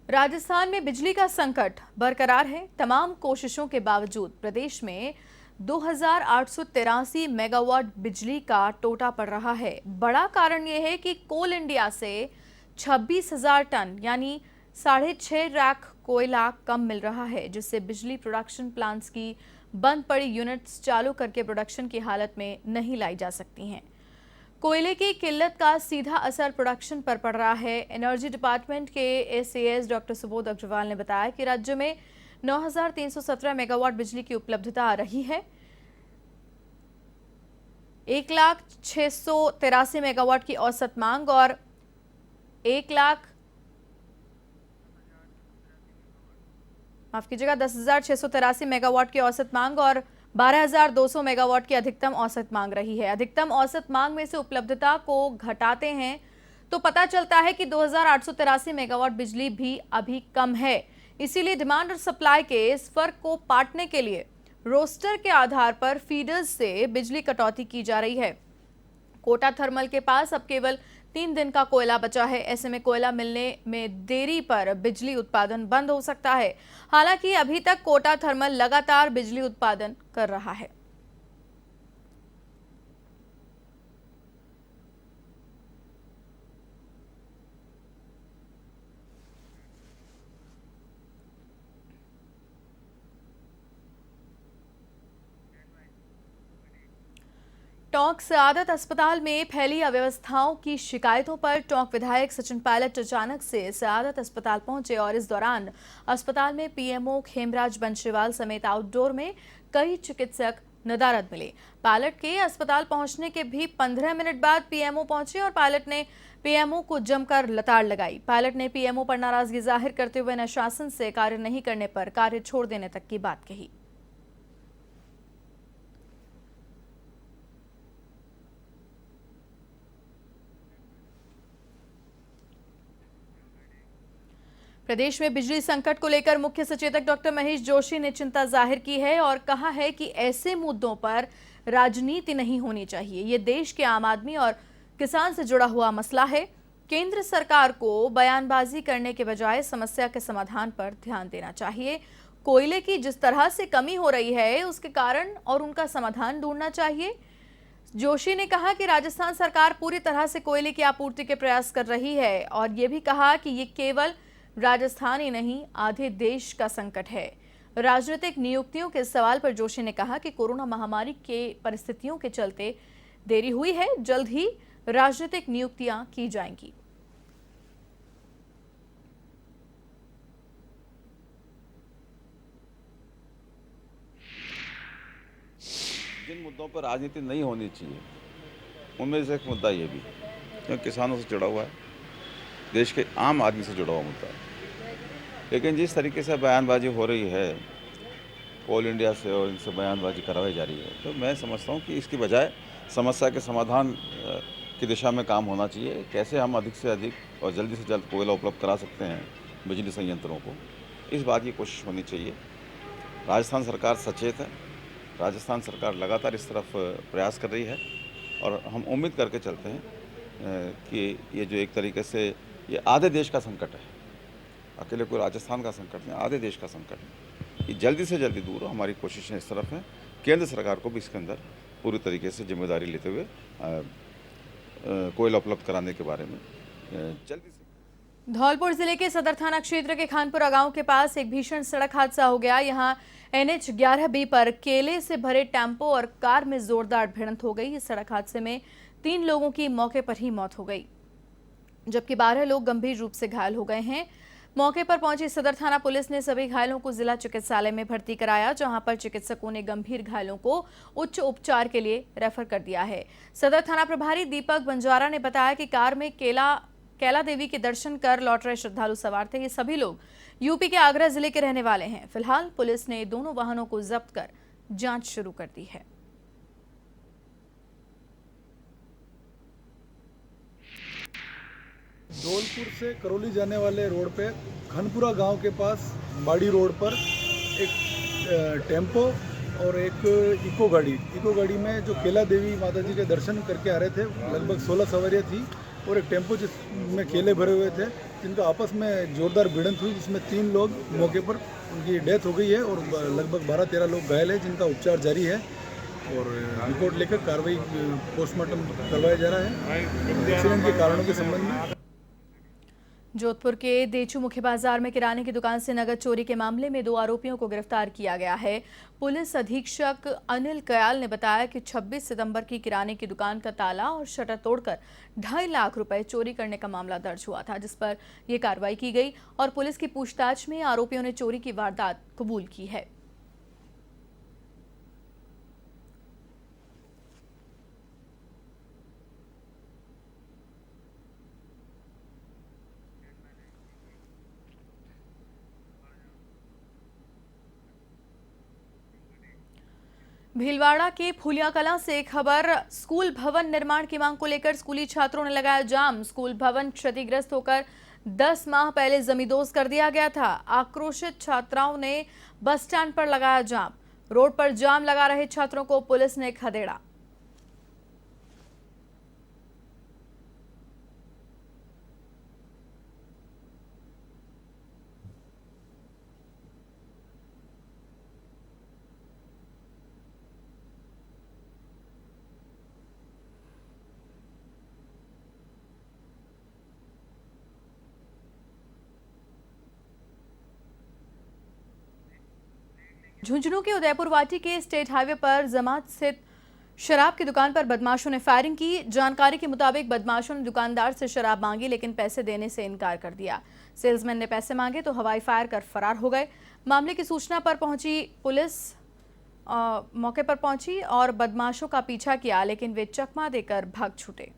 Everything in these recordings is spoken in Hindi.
राजस्थान में बिजली का संकट बरकरार है। तमाम कोशिशों के बावजूद प्रदेश में 2883 मेगावाट बिजली का टोटा पड़ रहा है। बड़ा कारण यह है कि कोल इंडिया से 26,000 टन यानी 6.5 लाख कोयला कम मिल रहा है, जिससे बिजली प्रोडक्शन प्लांट्स की बंद पड़ी यूनिट्स चालू करके प्रोडक्शन की हालत में नहीं लाई जा सकती हैं। कोयले की किल्लत का सीधा असर प्रोडक्शन पर पड़ रहा है। एनर्जी डिपार्टमेंट के एसीएस डॉक्टर सुबोध अग्रवाल ने बताया कि राज्य में 9,317 मेगावाट बिजली की उपलब्धता आ रही है। 1,683 मेगावाट की औसत मांग और 10,683 मेगावाट की औसत मांग और 12,200 मेगावाट की अधिकतम औसत मांग रही है। अधिकतम औसत मांग में से उपलब्धता को घटाते हैं तो पता चलता है कि 2,883 मेगावाट बिजली भी अभी कम है। इसीलिए डिमांड और सप्लाई के इस फर्क को पाटने के लिए रोस्टर के आधार पर फीडर्स से बिजली कटौती की जा रही है। कोटा थर्मल के पास अब केवल 3 दिन का कोयला बचा है। ऐसे में कोयला मिलने में देरी पर बिजली उत्पादन बंद हो सकता है। हालांकि अभी तक कोटा थर्मल लगातार बिजली उत्पादन कर रहा है। टोंक सआदत अस्पताल में फैली अव्यवस्थाओं की शिकायतों पर टोंक विधायक सचिन पायलट अचानक से सआदत अस्पताल पहुंचे और इस दौरान अस्पताल में पीएमओ खेमराज बंशीवाल समेत आउटडोर में कई चिकित्सक नदारद मिले। पायलट के अस्पताल पहुंचने के भी 15 मिनट बाद पीएमओ पहुंचे और पायलट ने पीएमओ को जमकर लताड़ लगाई। पायलट ने पीएमओ पर नाराजगी जाहिर करते हुए अनुशासन से कार्य नहीं करने पर कार्य छोड़ देने तक की बात कही। प्रदेश में बिजली संकट को लेकर मुख्य सचेतक डॉक्टर महेश जोशी ने चिंता जाहिर की है और कहा है कि ऐसे मुद्दों पर राजनीति नहीं होनी चाहिए। ये देश के आम आदमी और किसान से जुड़ा हुआ मसला है। केंद्र सरकार को बयानबाजी करने के बजाय समस्या के समाधान पर ध्यान देना चाहिए। कोयले की जिस तरह से कमी हो रही है उसके कारण और उनका समाधान ढूंढना चाहिए। जोशी ने कहा कि राजस्थान सरकार पूरी तरह से कोयले की आपूर्ति के प्रयास कर रही है और ये भी कहा कि ये केवल राजस्थान ही नहीं, आधे देश का संकट है। राजनीतिक नियुक्तियों के सवाल पर जोशी ने कहा कि कोरोना महामारी के परिस्थितियों के चलते देरी हुई है। जल्द ही राजनीतिक नियुक्तियां की जाएंगी। जिन मुद्दों पर राजनीति नहीं होनी चाहिए उनमें से एक मुद्दा ये भी क्योंकि किसानों से जुड़ा हुआ है, देश के आम आदमी से जुड़ा हुआ मुद्दा है। लेकिन जिस तरीके से बयानबाजी हो रही है कोल इंडिया से और इनसे बयानबाजी करवाई जा रही है, तो मैं समझता हूँ कि इसकी बजाय समस्या के समाधान की दिशा में काम होना चाहिए। कैसे हम अधिक से अधिक और जल्दी से जल्द कोयला उपलब्ध करा सकते हैं बिजली संयंत्रों को, इस बात की कोशिश होनी चाहिए। राजस्थान सरकार सचेत है, राजस्थान सरकार लगातार इस तरफ प्रयास कर रही है और हम उम्मीद करके चलते हैं कि ये जो एक तरीके से ये आधे देश का संकट है, अकेले कोई राजस्थान का संकट नहीं, आधे देश का संकट है। ये जल्दी से जल्दी दूर हो, हमारी कोशिशें इस तरफ हैं। केंद्र सरकार को भी इसके अंदर पूरी तरीके से जिम्मेदारी लेते हुए कोयला उपलब्ध कराने के बारे में जल्दी से। धौलपुर जिले के सदर थाना क्षेत्र के खानपुरा गांव के पास एक भीषण सड़क हादसा हो गया। यहां NH 11B पर केले से भरे टेम्पो और कार में जोरदार भिड़ंत हो गई। इस सड़क हादसे में 3 लोगों की मौके पर ही मौत हो गई, जबकि 12 लोग गंभीर रूप से घायल हो गए हैं। मौके पर पहुंची सदर थाना पुलिस ने सभी घायलों को जिला चिकित्सालय में भर्ती कराया, जहां पर चिकित्सकों ने गंभीर घायलों को उच्च उपचार के लिए रेफर कर दिया है। सदर थाना प्रभारी दीपक बंजारा ने बताया कि कार में कैला देवी के दर्शन कर लौट रहे श्रद्धालु सवार थे। ये सभी लोग यूपी के आगरा जिले के रहने वाले हैं। फिलहाल पुलिस ने दोनों वाहनों को जब्त कर जांच शुरू कर दी है। धौलपुर से करौली जाने वाले रोड पे खानपुरा गांव के पास बाड़ी रोड पर एक टेम्पो और एक इको गाड़ी में जो केला देवी माता जी के दर्शन करके आ रहे थे, लगभग 16 सवारियाँ थी। और एक टेम्पो जिसमें केले भरे हुए थे, जिनका आपस में जोरदार भिड़ंत हुई, जिसमें 3 लोग मौके पर उनकी डेथ हो गई है और लगभग 12-13 लोग घायल हैं, जिनका उपचार जारी है और रिपोर्ट लेकर कार्रवाई पोस्टमार्टम करवाया जा रहा है एक्सीडेंट के कारणों के संबंध में। जोधपुर के देचू मुख्य बाजार में किराने की दुकान से नगद चोरी के मामले में 2 आरोपियों को गिरफ्तार किया गया है। पुलिस अधीक्षक अनिल कयाल ने बताया कि 26 सितंबर की किराने की दुकान का ताला और शटर तोड़कर 2.5 लाख रुपए चोरी करने का मामला दर्ज हुआ था, जिस पर यह कार्रवाई की गई और पुलिस की पूछताछ में आरोपियों ने चोरी की वारदात कबूल की है। भीलवाड़ा के फूलिया कलां से खबर, स्कूल भवन निर्माण की मांग को लेकर स्कूली छात्रों ने लगाया जाम। स्कूल भवन क्षतिग्रस्त होकर 10 माह पहले जमींदोज कर दिया गया था। आक्रोशित छात्राओं ने बस स्टैंड पर लगाया जाम। रोड पर जाम लगा रहे छात्रों को पुलिस ने खदेड़ा। झुंझुनू के उदयपुर वाटी के स्टेट हाईवे पर जमात स्थित शराब की दुकान पर बदमाशों ने फायरिंग की। जानकारी के मुताबिक बदमाशों ने दुकानदार से शराब मांगी, लेकिन पैसे देने से इनकार कर दिया। सेल्समैन ने पैसे मांगे तो हवाई फायर कर फरार हो गए। मामले की सूचना पर पहुंची पुलिस मौके पर पहुंची और बदमाशों का पीछा किया, लेकिन वे चकमा देकर भाग छूटे।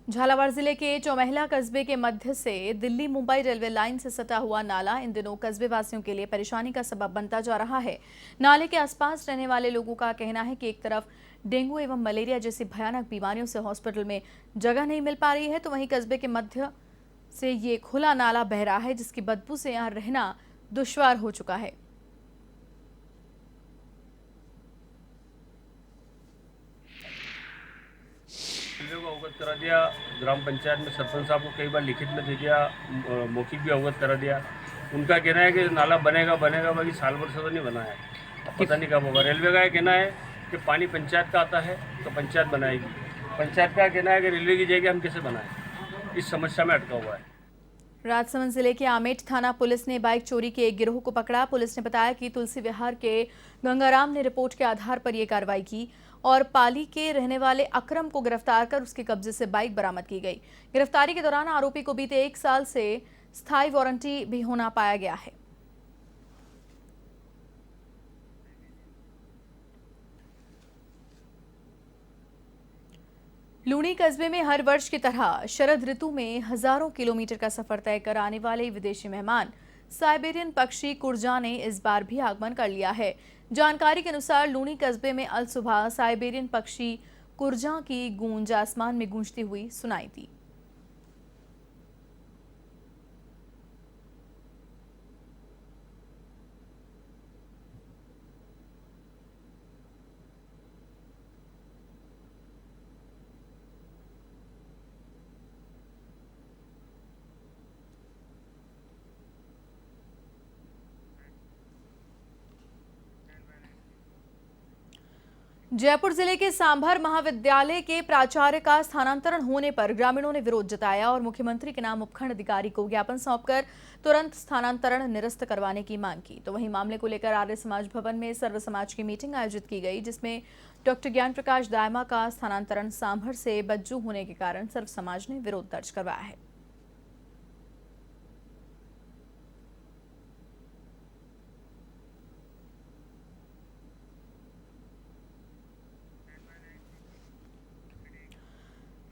झालावाड़ जिले के चौमहला कस्बे के मध्य से दिल्ली मुंबई रेलवे लाइन से सटा हुआ नाला इन दिनों कस्बे वासियों के लिए परेशानी का सबब बनता जा रहा है। नाले के आसपास रहने वाले लोगों का कहना है कि एक तरफ डेंगू एवं मलेरिया जैसी भयानक बीमारियों से हॉस्पिटल में जगह नहीं मिल पा रही है, तो वहीं कस्बे के मध्य से ये खुला नाला बह रहा है, जिसकी बदबू से यहाँ रहना दुश्वार हो चुका है। को अवगत करा दिया, ग्राम पंचायत में सरपंच साहब को कई बार लिखित में दे दिया, मौखिक भी अवगत करा दिया। उनका कहना है कि नाला बनेगा बाकी साल भर से तो नहीं बना है, पता नहीं कब होगा। रेलवे का कहना है कि पानी पंचायत का आता है तो पंचायत बनाएगी, पंचायत का कहना है कि रेलवे की जगह हम कैसे बनाएं। इस समस्या में अटका हुआ है। राजसमंद जिले के आमेठ थाना पुलिस ने बाइक चोरी के एक गिरोह को पकड़ा। पुलिस ने बताया कि तुलसी विहार के गंगाराम ने रिपोर्ट के आधार पर यह कार्रवाई की और पाली के रहने वाले अकरम को गिरफ्तार कर उसके कब्जे से बाइक बरामद की गई। गिरफ्तारी के दौरान आरोपी को बीते 1 साल से स्थायी वारंटी भी होना पाया गया है। लूणी कस्बे में हर वर्ष की तरह शरद ऋतु में हजारों किलोमीटर का सफर तय कर आने वाले विदेशी मेहमान साइबेरियन पक्षी कुरजा ने इस बार भी आगमन कर लिया है। जानकारी के अनुसार लूणी कस्बे में अल सुबह साइबेरियन पक्षी कुरजा की गूंज आसमान में गूंजती हुई सुनाई दी। जयपुर जिले के सांभर महाविद्यालय के प्राचार्य का स्थानांतरण होने पर ग्रामीणों ने विरोध जताया और मुख्यमंत्री के नाम उपखंड अधिकारी को ज्ञापन सौंपकर तुरंत स्थानांतरण निरस्त करवाने की मांग की। तो वहीं मामले को लेकर आर्य समाज भवन में सर्व समाज की मीटिंग आयोजित की गई, जिसमें डॉक्टर ज्ञान प्रकाश दायमा का स्थानांतरण सांभर से बज्जू होने के कारण सर्व समाज ने विरोध दर्ज करवाया है।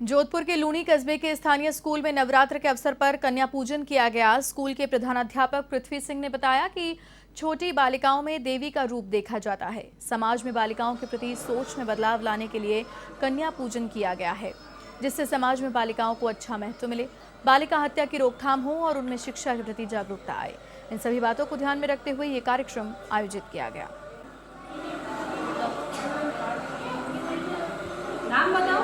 जोधपुर के लूणी कस्बे के स्थानीय स्कूल में नवरात्र के अवसर पर कन्या पूजन किया गया। स्कूल के प्रधानाध्यापक पृथ्वी सिंह ने बताया कि छोटी बालिकाओं में देवी का रूप देखा जाता है। समाज में बालिकाओं के प्रति सोच में बदलाव लाने के लिए कन्या पूजन किया गया है, जिससे समाज में बालिकाओं को अच्छा महत्व मिले, बालिका हत्या की रोकथाम हो और उनमें शिक्षा के प्रति जागरूकता आए। इन सभी बातों को ध्यान में रखते हुए ये कार्यक्रम आयोजित किया गया। नाम बताओ।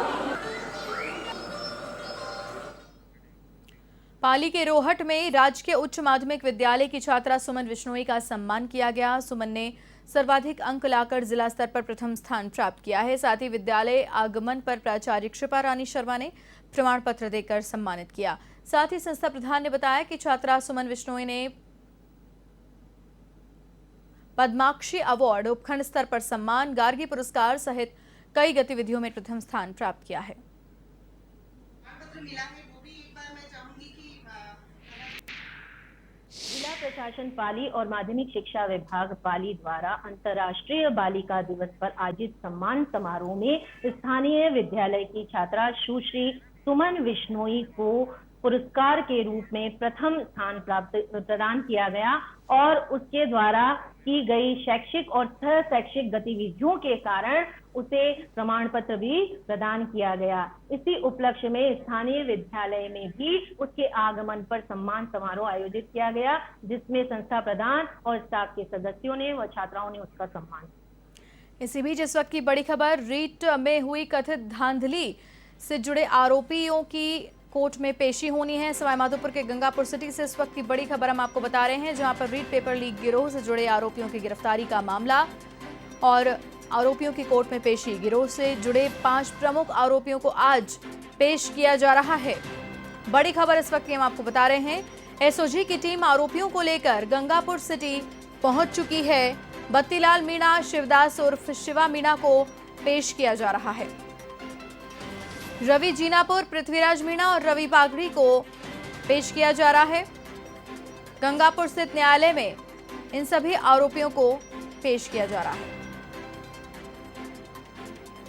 पाली के रोहट में राजकीय उच्च माध्यमिक विद्यालय की छात्रा सुमन विश्नोई का सम्मान किया गया। सुमन ने सर्वाधिक अंक लाकर जिला स्तर पर प्रथम स्थान प्राप्त किया है। साथ ही विद्यालय आगमन पर प्राचार्य कृपा रानी शर्मा ने प्रमाण पत्र देकर सम्मानित किया। साथ ही संस्था प्रधान ने बताया कि छात्रा सुमन विश्नोई ने पद्माक्षी अवार्ड, उपखंड स्तर पर सम्मान, गार्गी पुरस्कार सहित कई गतिविधियों में प्रथम स्थान प्राप्त किया है। जिला प्रशासन पाली और माध्यमिक शिक्षा विभाग पाली द्वारा अंतर्राष्ट्रीय बालिका दिवस पर आयोजित सम्मान समारोह में स्थानीय विद्यालय की छात्रा सुश्री सुमन विश्नोई को पुरस्कार के रूप में प्रथम स्थान प्रदान किया गया और उसके द्वारा की गई शैक्षिक और सह शैक्षिक गतिविधियों के कारण उसे प्रमाण पत्र भी प्रदान किया गया। इसी उपलक्ष्य में स्थानीय विद्यालय में भी उसके आगमन पर सम्मान समारोह आयोजित किया गया, जिसमें संस्था प्रधान और स्टाफ के सदस्यों ने व छात्राओं ने उसका सम्मान किया। इसी बीच इस वक्त की बड़ी खबर, रीट में हुई कथित धांधली से जुड़े आरोपियों की कोर्ट में पेशी होनी है। सवाईमाधोपुर के गंगापुर सिटी से इस वक्त की बड़ी खबर हम आपको बता रहे हैं, जहां पर रीट पेपर लीक गिरोह से जुड़े आरोपियों की गिरफ्तारी का मामला और आरोपियों की कोर्ट में पेशी। गिरोह से जुड़े 5 प्रमुख आरोपियों को आज पेश किया जा रहा है। बड़ी खबर इस वक्त की हम आपको बता रहे हैं। एसओजी की टीम आरोपियों को लेकर गंगापुर सिटी पहुंच चुकी है। बत्तीलाल मीणा, शिवदास उर्फ शिवा मीणा को पेश किया जा रहा है। रवि जीनापुर, पृथ्वीराज मीणा और रवि पागड़ी को पेश किया जा रहा है। गंगापुर स्थित न्यायालय में इन सभी आरोपियों को पेश किया जा रहा है।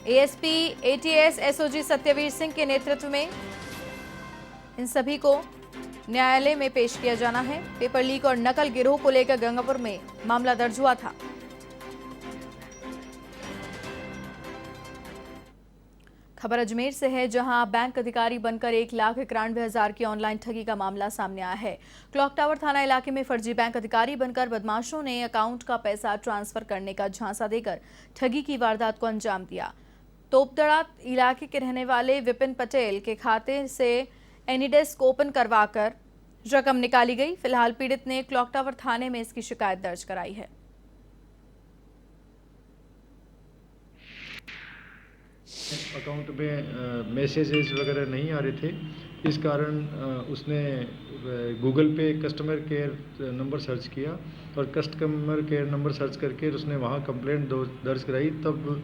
ASP ATS SOG Satyavir Singh के नेतृत्व में इन सभी को न्यायालय में पेश किया जाना है। पेपर लीक और नकल गिरोह को लेकर गंगापुर में मामला दर्ज हुआ था। खबर अजमेर से है, जहां बैंक अधिकारी बनकर 1,91,000 की ऑनलाइन ठगी का मामला सामने आया है। क्लॉक टावर थाना इलाके में फर्जी बैंक अधिकारी बनकर बदमाशों ने अकाउंट का पैसा ट्रांसफर करने का झांसा देकर ठगी की वारदात को अंजाम दिया। तोपदड़ा इलाके के रहने वाले विपिन पटेल के खाते से एनीडेस्क ओपन करवाकर रकम निकाली गई। फिलहाल पीड़ित ने क्लॉक टावर थाने में इसकी शिकायत दर्ज कराई है। अकाउंट में मैसेजेस वगैरह नहीं आ रहे थे, इस कारण उसने गूगल पे कस्टमर केयर नंबर सर्च किया और कस्टमर केयर नंबर सर्च करके उसने वहाँ कंप्लेंट दर्ज कराई। तब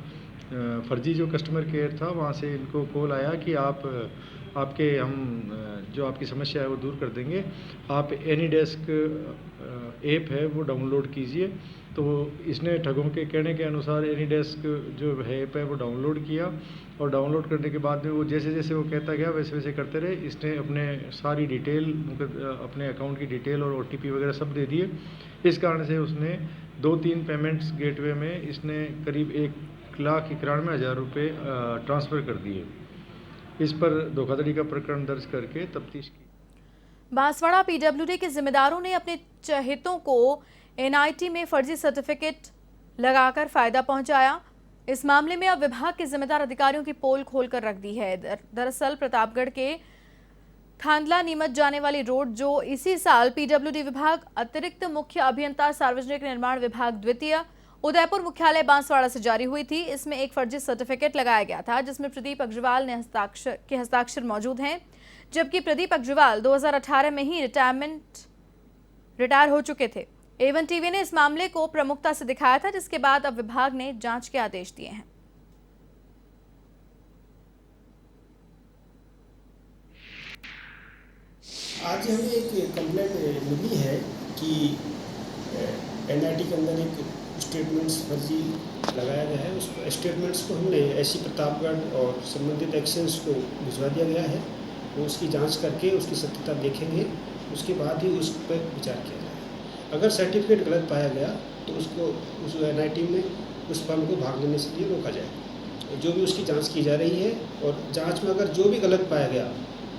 फर्जी जो कस्टमर केयर था वहाँ से इनको कॉल आया कि आपके हम जो आपकी समस्या है वो दूर कर देंगे, आप एनीडेस्क ऐप है वो डाउनलोड कीजिए। तो इसने ठगों के कहने के अनुसार एनीडेस्क जो ऐप है वो डाउनलोड किया और डाउनलोड करने के बाद में वो जैसे जैसे वो कहता गया वैसे वैसे करते रहे। इसने अपने सारी डिटेल, अपने अकाउंट की डिटेल और ओटीपी वगैरह सब दे दिए। इस कारण से उसने 2-3 पेमेंट्स गेटवे में इसने करीब 1,91,000 रुपये ट्रांसफ़र कर दिए। इस पर धोखाधड़ी का प्रकरण दर्ज करके तफ्तीश की। बांसवाड़ा पीडब्ल्यूडी के जिम्मेदारों ने अपने चहेतों को एनआईटी में फर्जी सर्टिफिकेट लगाकर फायदा पहुंचाया। इस मामले में अब विभाग के जिम्मेदार अधिकारियों की पोल खोलकर रख दी है। दरअसल प्रतापगढ़ के थांदला नीमच जाने वाली रोड, जो इसी साल पीडब्ल्यूडी विभाग अतिरिक्त मुख्य अभियंता सार्वजनिक निर्माण विभाग द्वितीय उदयपुर मुख्यालय बांसवाड़ा से जारी हुई थी, इसमें एक फर्जी सर्टिफिकेट लगाया गया था जिसमें प्रदीप अग्रवाल ने हस्ताक्षर मौजूद हैं, जबकि प्रदीप अग्रवाल 2018 में ही रिटायर हो चुके थे। एवन टीवी ने इस मामले को प्रमुखता से दिखाया था, जिसके बाद अब विभाग ने जांच के आदेश दिए हैं। आज हमें एक कंप्लेंट मिली है कि एनआईटी के अंदर एक स्टेटमेंट्स फर्जी लगाया गया है। उस स्टेटमेंट्स को हमने एससी प्रतापगढ़ और संबंधित एक्शंस को भिजवा दिया गया है। वो उसकी जांच करके उसकी सत्यता देखेंगे, उसके बाद ही उस पर विचार किया जाएगा। अगर सर्टिफिकेट गलत पाया गया तो उसको उस NIT में उस फर्म को भाग लेने से लिए रोका जाए। जो भी उसकी जांच की जा रही है और जांच में अगर जो भी गलत पाया गया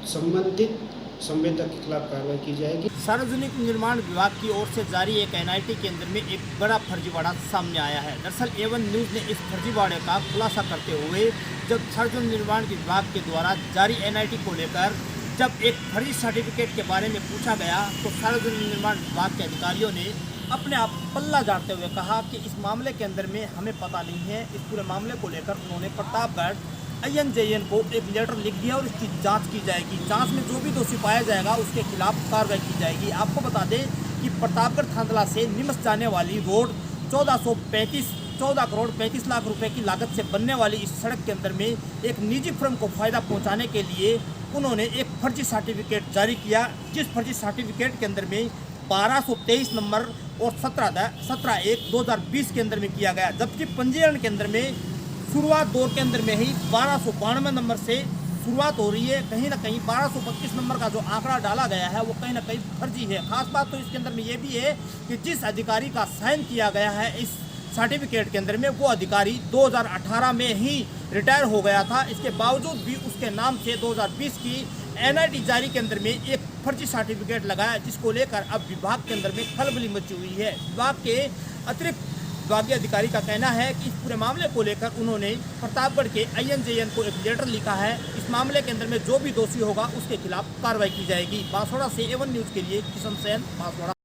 संबंधित संवेदक के खिलाफ कार्रवाई की जाएगी। सार्वजनिक निर्माण विभाग की ओर से जारी एक NIT केंद्र में एक बड़ा फर्जीवाड़ा सामने आया है। दरअसल A1 न्यूज़ ने इस फर्जीवाड़े का खुलासा करते हुए जब सार्वजनिक निर्माण विभाग के द्वारा जारी NIT को लेकर जब एक फर्जी सर्टिफिकेट के बारे में पूछा गया तो सार्वजनिक निर्माण विभाग के अधिकारियों ने अपने आप पल्ला झाड़ते हुए कहा कि इस मामले के अंदर में हमें पता नहीं है। इस पूरे मामले को लेकर उन्होंने प्रतापगढ़ INJN को एक लेटर लिख दिया और इसकी जांच की जाएगी। जांच में जो भी दोषी पाया जाएगा उसके खिलाफ कार्रवाई की जाएगी। आपको बता दें कि प्रतापगढ़ थांदला से निमस जाने वाली रोड 14 करोड़ 35 लाख रुपए की लागत से बनने वाली इस सड़क के अंदर में एक निजी फर्म को फायदा पहुंचाने के लिए उन्होंने एक फर्जी सर्टिफिकेट जारी किया, जिस फर्जी सर्टिफिकेट के अंदर में 1223 नंबर और 17/1/2020 के अंदर में किया गया, जबकि पंजीकरण के अंदर में शुरुआत दौर के अंदर में ही 1292 नंबर से शुरुआत हो रही है। कहीं ना कहीं 1225 नंबर का जो आंकड़ा डाला गया है वो कहीं ना कहीं फर्जी है। खास बात तो इसके अंदर में ये भी है कि जिस अधिकारी का साइन किया गया है इस सर्टिफिकेट के अंदर में वो अधिकारी 2018 में ही रिटायर हो गया था। इसके बावजूद भी उसके नाम से 2020 की NIT जारी के अंदर में एक फर्जी सर्टिफिकेट लगाया, जिसको लेकर अब विभाग के अंदर में खलबली मची हुई है। विभाग के अतिरिक्त विभागीय अधिकारी का कहना है कि इस पूरे मामले को लेकर उन्होंने प्रतापगढ़ के INJN को एक लेटर लिखा है। इस मामले के अंदर में जो भी दोषी होगा उसके खिलाफ कार्रवाई की जाएगी। बांसवाड़ा से A1 न्यूज़ के लिए किशन सेन, बांसवाड़ा।